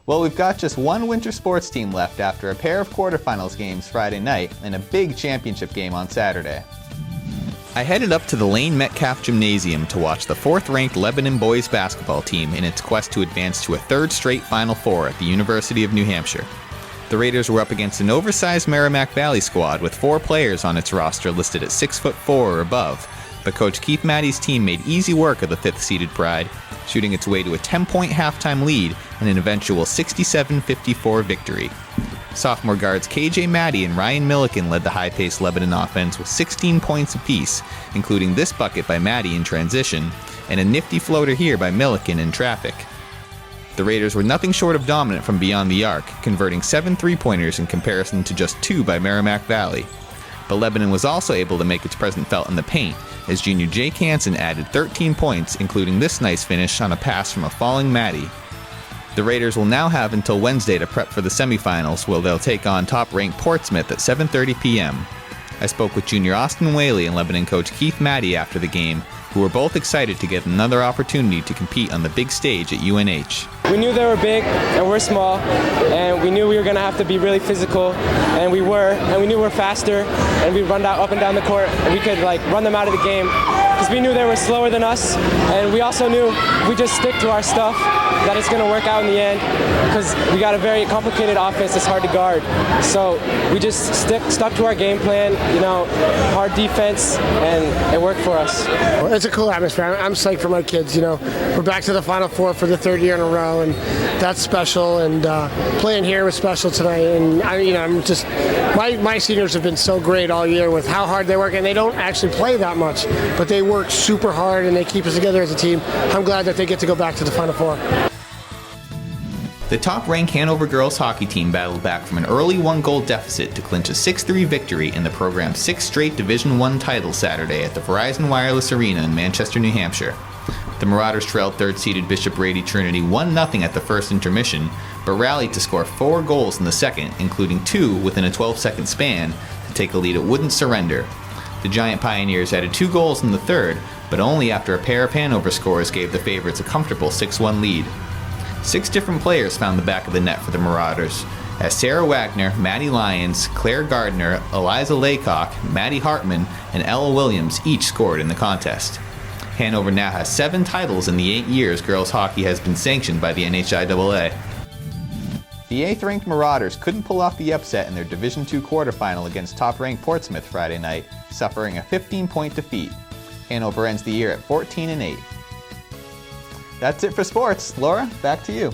Well, we've got just one winter sports team left after a pair of quarterfinals games Friday night and a big championship game on Saturday. I headed up to the Lane Metcalf Gymnasium to watch the 4th-ranked Lebanon boys basketball team in its quest to advance to a 3rd straight Final Four at the University of New Hampshire. The Raiders were up against an oversized Merrimack Valley squad with 4 players on its roster listed at 6'4" or above, but Coach Keith Maddie's team made easy work of the 5th-seeded Pride, shooting its way to a 10-point halftime lead and an eventual 67-54 victory. Sophomore guards KJ Maddie and Ryan Milliken led the high-paced Lebanon offense with 16 points apiece, including this bucket by Maddie in transition, and a nifty floater here by Milliken in traffic. The Raiders were nothing short of dominant from beyond the arc, converting 7 3-pointers in comparison to just 2 by Merrimack Valley. But Lebanon was also able to make its presence felt in the paint, as junior Jake Hansen added 13 points, including this nice finish on a pass from a falling Maddie. The Raiders will now have until Wednesday to prep for the semifinals, where they'll take on top-ranked Portsmouth at 7:30 p.m. I spoke with junior Austin Whaley and Lebanon coach Keith Maddie after the game, who were both excited to get another opportunity to compete on the big stage at UNH. We knew they were big and we're small, and we knew we were going to have to be really physical, and we were, and we knew we were faster, and we'd run up and down the court, and we could run them out of the game, because we knew they were slower than us, and we also knew if we just stick to our stuff, that it's going to work out in the end, because we got a very complicated offense that's hard to guard. So we just stuck to our game plan, hard defense, and it worked for us. Well, it's a cool atmosphere. I'm psyched for my kids. We're back to the Final Four for the 3rd year in a row, and that's special. And playing here was special tonight. And I'm just my seniors have been so great all year with how hard they work, and they don't actually play that much, but they work super hard and they keep us together as a team. I'm glad that they get to go back to the Final Four. The top-ranked Hanover girls hockey team battled back from an early 1-goal deficit to clinch a 6-3 victory in the program's 6th straight Division I title Saturday at the Verizon Wireless Arena in Manchester, New Hampshire. The Marauders trailed 3rd-seeded Bishop Brady Trinity 1-0 at the first intermission, but rallied to score 4 goals in the second, including 2 within a 12-second span, to take a lead it wouldn't surrender. The Giant Pioneers added 2 goals in the third, but only after a pair of Hanover scores gave the favorites a comfortable 6-1 lead. 6 different players found the back of the net for the Marauders, as Sarah Wagner, Maddie Lyons, Claire Gardner, Eliza Laycock, Maddie Hartman, and Ella Williams each scored in the contest. Hanover now has 7 titles in the 8 years girls hockey has been sanctioned by the NHIAA. The 8th-ranked Marauders couldn't pull off the upset in their Division II quarterfinal against top-ranked Portsmouth Friday night, suffering a 15-point defeat. Hanover ends the year at 14-8. That's it for sports. Laura, back to you.